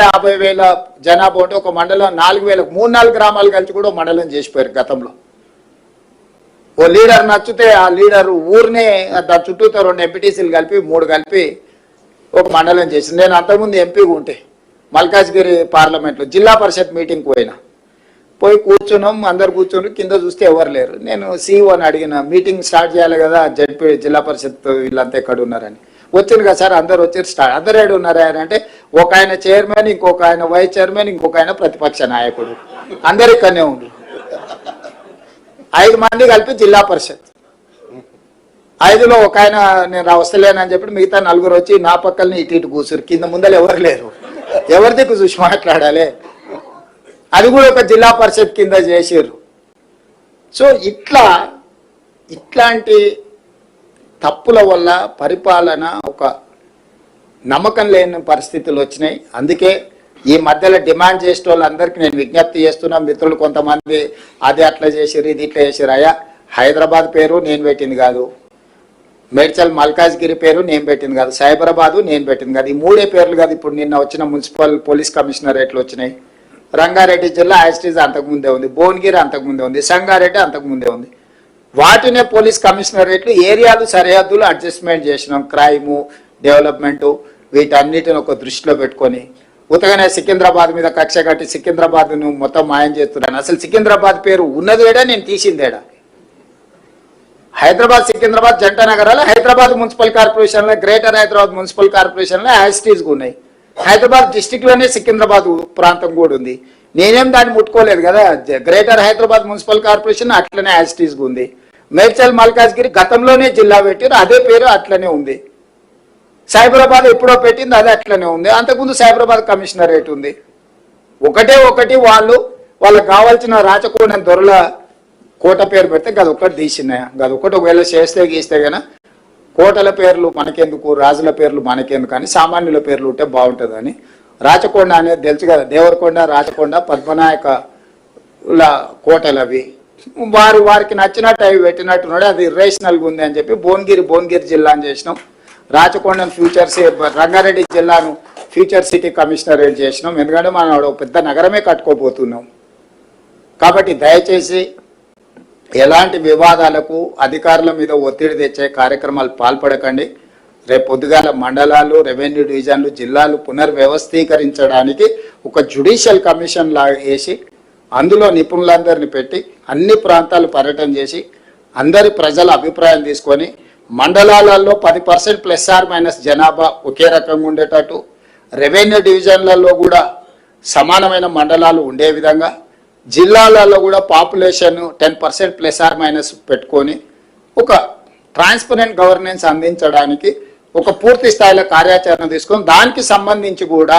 50,000 జనాభా ఉంటే ఒక మండలం 4,000 3-4 గ్రామాలు కలిసి కూడా మండలం చేసిపోయారు గతంలో. ఓ లీడర్ నచ్చితే ఆ లీడర్ ఊరినే దాని చుట్టూతో 2 ఎంపీటీసీలు కలిపి 3 కలిపి ఒక మండలం చేసింది. నేను అంతకుముందు ఎంపీగా ఉంటే మల్కాజ్గిరి పార్లమెంట్లో జిల్లా పరిషత్ మీటింగ్కి పోయి కూర్చున్నాం. అందరు కూర్చొని కింద చూస్తే ఎవరు లేరు. నేను సీఈఓని అడిగిన, మీటింగ్ స్టార్ట్ చేయాలి కదా, జడ్పీ జిల్లా పరిషత్ వీళ్ళంతా ఎక్కడ ఉన్నారని. వచ్చింది కదా సార్, అందరు వచ్చారు. స్టార్ట్ అందరు ఏడు ఉన్నారా అంటే ఒక ఆయన చైర్మన్, ఇంకొక ఆయన వైస్ చైర్మన్, ఇంకొక ఆయన ప్రతిపక్ష నాయకుడు, అందరు ఇక్కడనే ఉండు. 5 మంది కలిపి జిల్లా పరిషత్. 5లో ఒక ఆయన నేను వస్తలేనని చెప్పి మిగతా 4 వచ్చి నా పక్కల్ని ఇటు కూర్చురు. కింద ముందర ఎవరు లేరు, ఎవరి దిక్కు చూసి మాట్లాడాలి. అది కూడా ఒక జిల్లా పరిషత్ కింద చేసారు. సో ఇట్లాంటి తప్పుల వల్ల పరిపాలన ఒక నమ్మకం లేని పరిస్థితులు వచ్చినాయి. అందుకే ఈ మధ్యలో డిమాండ్ చేసే వాళ్ళందరికీ నేను విజ్ఞప్తి చేస్తున్నా. మిత్రులు కొంతమంది అది అట్లా చేసారు, ఇది ఇట్లా చేసారు. అయ్యా, హైదరాబాద్ పేరు నేను పెట్టింది కాదు, మేడ్చల్ మల్కాజ్గిరి పేరు నేను పెట్టింది కాదు, సైబరాబాదు నేను పెట్టింది కాదు. ఈ 3 పేర్లు కాదు. ఇప్పుడు నిన్న వచ్చిన మున్సిపల్ పోలీస్ కమిషనరేట్లు వచ్చినాయి. రంగారెడ్డి జిల్లా యాస్టీజ్ అంతకుముందే ఉంది, భువనగిరి అంతకుముందే ఉంది, సంగారెడ్డి అంతకుముందే ఉంది. వాటినే పోలీస్ కమిషనరేట్లు ఏరియాలు సరిహద్దులు అడ్జస్ట్మెంట్ చేసినాం. క్రైము, డెవలప్మెంటు వీటన్నిటిని ఒక దృష్టిలో పెట్టుకొని ఉతగానే సికింద్రాబాద్ మీద కక్ష కట్టి సికింద్రాబాద్ను మొత్తం మాయం చేస్తున్నాను. అసలు సికింద్రాబాద్ పేరు ఉన్నదేడా, నేను తీసిందేడా? హైదరాబాద్ సికింద్రాబాద్ జంట నగరాలు హైదరాబాద్ మున్సిపల్ కార్పొరేషన్లో, గ్రేటర్ హైదరాబాద్ మున్సిపల్ కార్పొరేషన్లో యాస్టీజ్గా ఉన్నాయి. హైదరాబాద్ డిస్టిక్లోనే సికింద్రాబాద్ ప్రాంతం కూడా ఉంది. నేనేం దాన్ని ముట్టుకోలేదు కదా. గ్రేటర్ హైదరాబాద్ మున్సిపల్ కార్పొరేషన్ అట్లనే యాస్టీజ్గా ఉంది. మేడ్చల్ మల్కాజ్గిరి గతంలోనే జిల్లా పెట్టారు, అదే పేరు అట్లనే ఉంది. సైబరాబాద్ ఎప్పుడో పెట్టింది, అదే అట్లనే ఉంది. అంతకుముందు సైబరాబాద్ కమిషనరేట్ ఉంది. ఒకటి వాళ్ళకి కావాల్సిన రాచకోణం దొరల కోట పేరు పెడితే గదొక్కటి తీసినాయా? గదొక్కటి ఒకవేళ చేస్తే గీస్తే కన్నా కోటల పేర్లు మనకెందుకు, రాజుల పేర్లు మనకెందుకు అని సామాన్యుల పేర్లు ఉంటే బాగుంటుందని. రాచకొండ అనేది తెలుసు కదా, దేవరకొండ, రాచకొండ, పద్మనాయక కోటలు అవి. వారికి నచ్చినట్టు అవి పెట్టినట్టున్నాడు. అది ఇర్రేషనల్గా ఉంది అని చెప్పి భువనగిరి జిల్లా అని చేసినాం. రాచకొండను రంగారెడ్డి జిల్లాను ఫ్యూచర్ సిటీ కమిషనరేట్ చేసినాం. ఎందుకంటే మనం పెద్ద నగరమే కట్టుకోబోతున్నాం. కాబట్టి దయచేసి ఎలాంటి వివాదాలకు అధికారుల మీద ఒత్తిడి తెచ్చే కార్యక్రమాలు పాల్పడకండి. రేపు పొద్దుగాల మండలాలు, రెవెన్యూ డివిజన్లు, జిల్లాలు పునర్వ్యవస్థీకరించడానికి ఒక జ్యుడిషియల్ కమిషన్ లాగా వేసి అందులో నిపుణులందరినీ పెట్టి అన్ని ప్రాంతాలు పర్యటన చేసి అందరి ప్రజల అభిప్రాయం తీసుకొని మండలాలలో 10% ± జనాభా ఒకే రకంగా ఉండేటట్టు, రెవెన్యూ డివిజన్లలో కూడా సమానమైన మండలాలు ఉండే విధంగా, జిల్లాలలో కూడా పాపులేషన్ 10% ± పెట్టుకొని ఒక ట్రాన్స్పరెంట్ గవర్నెన్స్ అందించడానికి ఒక పూర్తి స్థాయిలో కార్యాచరణ తీసుకొని దానికి సంబంధించి కూడా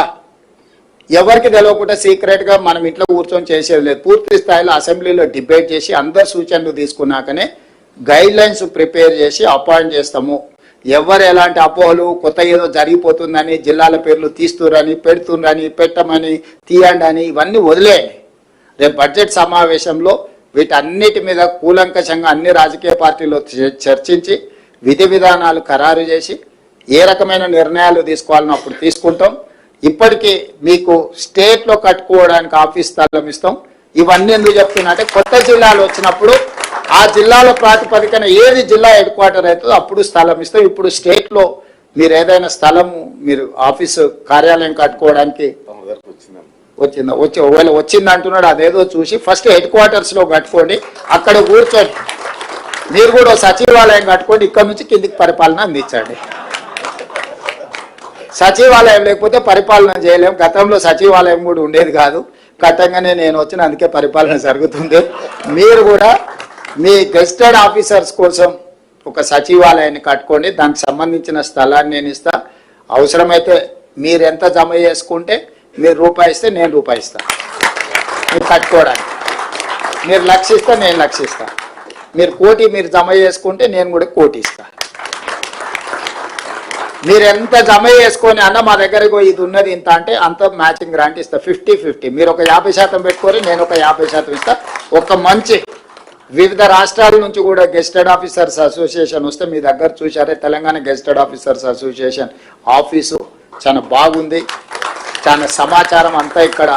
ఎవరికి తెలియకుండా సీక్రెట్గా మనం ఇంట్లో కూర్చొని చేసేది లేదు. పూర్తి స్థాయిలో అసెంబ్లీలో డిబేట్ చేసి అందరు సూచనలు తీసుకున్నాకనే గైడ్ లైన్స్ ప్రిపేర్ చేసి అపాయింట్ చేస్తాము. ఎవరు ఎలాంటి అపోహలు, కొత్త ఏదో జరిగిపోతుందని, జిల్లాల పేర్లు తీస్తురని, పెడుతుండ్రని, పెట్టమని, తీయండి అని ఇవన్నీ వదిలేయండి. రేపు బడ్జెట్ సమావేశంలో వీటన్నిటి మీద కూలంకషంగా అన్ని రాజకీయ పార్టీలు చర్చించి విధి విధానాలు ఖరారు చేసి ఏ రకమైన నిర్ణయాలు తీసుకోవాలని అప్పుడు తీసుకుంటాం. ఇప్పటికీ మీకు స్టేట్లో కట్టుకోవడానికి ఆఫీస్ స్థలం ఇస్తాం. ఇవన్నీ ఎందుకు చెప్తున్నా అంటే కొత్త జిల్లాలు వచ్చినప్పుడు ఆ జిల్లాల ప్రాతిపదికన ఏది జిల్లా హెడ్ క్వార్టర్ అవుతుందో అప్పుడు స్థలం ఇస్తాం. ఇప్పుడు స్టేట్లో మీరు ఏదైనా స్థలం మీరు ఆఫీసు కార్యాలయం కట్టుకోవడానికి ఒకవేళ వచ్చింది అంటున్నాడు, అదేదో చూసి ఫస్ట్ హెడ్ క్వార్టర్స్లో కట్టుకోండి. అక్కడ కూర్చొని మీరు కూడా సచివాలయం కట్టుకోండి. ఇక్కడ నుంచి కిందికి పరిపాలన అందించండి. సచివాలయం లేకపోతే పరిపాలన చేయలేము. గతంలో సచివాలయం కూడా ఉండేది కాదు. కట్టంగానే నేను వచ్చిన, అందుకే పరిపాలన జరుగుతుంది. మీరు కూడా మీ గెస్టెడ్ ఆఫీసర్స్ కోసం ఒక సచివాలయాన్ని కట్టుకోండి. దానికి సంబంధించిన స్థలాన్ని నేను ఇస్తా. అవసరమైతే మీరు ఎంత జమ చేసుకుంటే మీరు రూపాయి ఇస్తే నేను రూపాయి ఇస్తా మీరు కట్టుకోవడానికి. మీరు 1,00,000 ఇస్తే నేను 1,00,000 ఇస్తా. మీరు 1,00,000 మీరు జమ చేసుకుంటే నేను కూడా 1,00,000 ఇస్తా. మీరు ఎంత జమ చేసుకొని అన్న మా దగ్గరకు ఇది ఉన్నది ఇంత అంటే అంత మ్యాచింగ్ గ్రాంట్ ఇస్తా. 50-50 మీరు ఒక 50% పెట్టుకొని నేను ఒక 50% ఇస్తా. ఒక మంచి వివిధ రాష్ట్రాల నుంచి కూడా గెస్టెడ్ ఆఫీసర్స్ అసోసియేషన్ వస్తే మీ దగ్గర చూసారే, Telangana gazetted officers association office చాలా బాగుంది. చాలా సమాచారం అంతా ఇక్కడ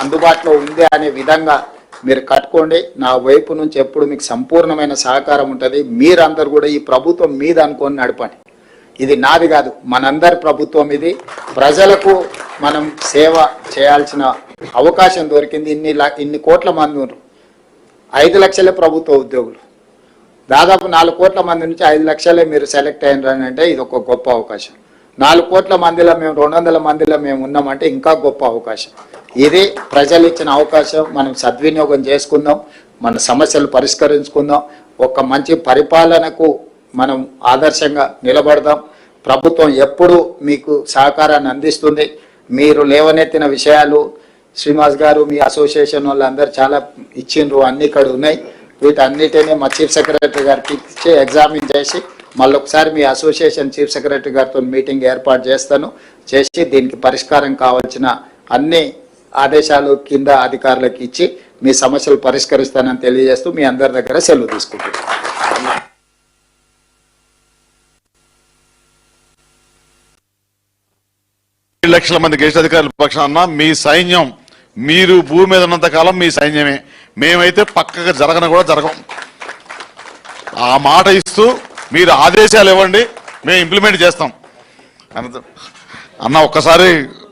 అందుబాటులో ఉంది అనే విధంగా మీరు కట్టుకోండి. నా వైపు నుంచి ఎప్పుడు మీకు సంపూర్ణమైన సహకారం ఉంటుంది. మీరందరూ కూడా ఈ ప్రభుత్వం మీద అనుకొని నడపండి. ఇది నాది కాదు, మనందరి ప్రభుత్వం ఇది. ప్రజలకు మనం సేవ చేయాల్సిన అవకాశం దొరికింది. ఇన్ని కోట్ల మంది ఉన్నారు. 5 లక్షలే ప్రభుత్వ ఉద్యోగులు. దాదాపు 4 కోట్ల మంది నుంచి 5 లక్షలే మీరు సెలెక్ట్ అయినారని అంటే ఇది ఒక గొప్ప అవకాశం. 4 కోట్ల మందిలో మేము 200 మందిలో మేము ఉన్నామంటే ఇంకా గొప్ప అవకాశం. ఇది ప్రజలు ఇచ్చిన అవకాశం, మనం సద్వినియోగం చేసుకుందాం, మన సమస్యలు పరిష్కరించుకుందాం, ఒక మంచి పరిపాలనకు మనం ఆదర్శంగా నిలబడదాం. ప్రభుత్వం ఎప్పుడు మీకు సహకారాన్ని అందిస్తుంది. మీరు లేవనెత్తిన విషయాలు శ్రీనివాస్ గారు, మీ అసోసియేషన్ వాళ్ళందరూ చాలా ఇచ్చిండ్రు, అన్ని ఇక్కడ ఉన్నాయి. వీటన్నిటినీ మా చీఫ్ సెక్రటరీ గారికి ఇచ్చి ఎగ్జామిన్ చేసి మళ్ళీ ఒకసారి మీ అసోసియేషన్ చీఫ్ సెక్రటరీ గారితో మీటింగ్ ఏర్పాటు చేసి దీనికి పరిష్కారం కావాల్సిన అన్ని ఆదేశాలు కింద అధికారులకు ఇచ్చి మీ సమస్యలు పరిష్కరిస్తానని తెలియజేస్తూ మీ అందరి దగ్గర సెలవు తీసుకుంటున్నాను. 7 లక్షల మంది గెస్ట్ అధికారుల పక్షాన మీ సైన్యం, మీరు భూమి మీద ఉన్నంత కాలం మీ సైన్యమే. మేమైతే పక్కగా జరగం. ఆ మాట ఇస్తూ మీరు ఆదేశాలు ఇవ్వండి, మేము ఇంప్లిమెంట్ చేస్తాం అన్న. ఒక్కసారి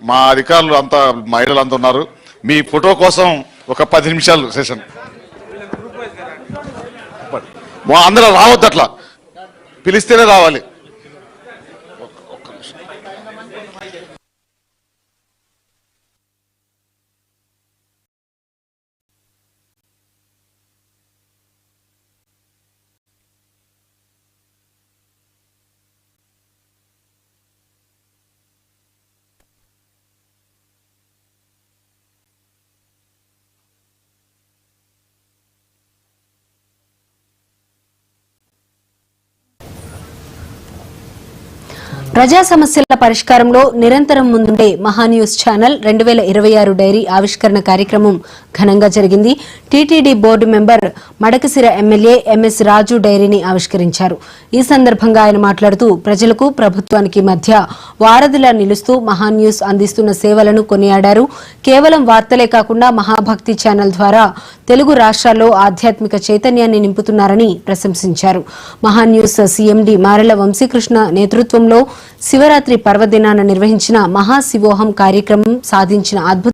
మా అధికారులు అంతా, మహిళలు అంతా ఉన్నారు, మీ ఫోటో కోసం ఒక 10 నిమిషాలు సెషన్. అందరూ రావద్దు, అట్లా పిలిస్తేనే రావాలి. ప్రజా సమస్యల పరిష్కారంలో నిరంతరం ముందుండే మహాన్యూస్ ఛానల్ 2026 డైరీ ఆవిష్కరణ కార్యక్రమం ఘనంగా జరిగింది. TTD board member Madakasira MLA MS Raju డైరీని ఆవిష్కరించారు. ఈ సందర్భంగా ఆయన మాట్లాడుతూ ప్రజలకు ప్రభుత్వానికి మధ్య వారధిలా నిలుస్తూ మహాన్యూస్ అందిస్తున్న సేవలను కొనియాడారు. కేవలం వార్తలే కాకుండా మహాభక్తి ఛానల్ ద్వారా తెలుగు రాష్ట్రాల్లో ఆధ్యాత్మిక చైతన్యాన్ని నింపుతున్నారని ప్రశంసించారు. మహాన్యూస్ సీఎండీ మారెల వంశీకృష్ణ నేతృత్వంలో శివరాత్రి పర్వదినాన నిర్వహించిన మహాశివోహం కార్యక్రమం సాధించిన అద్భుత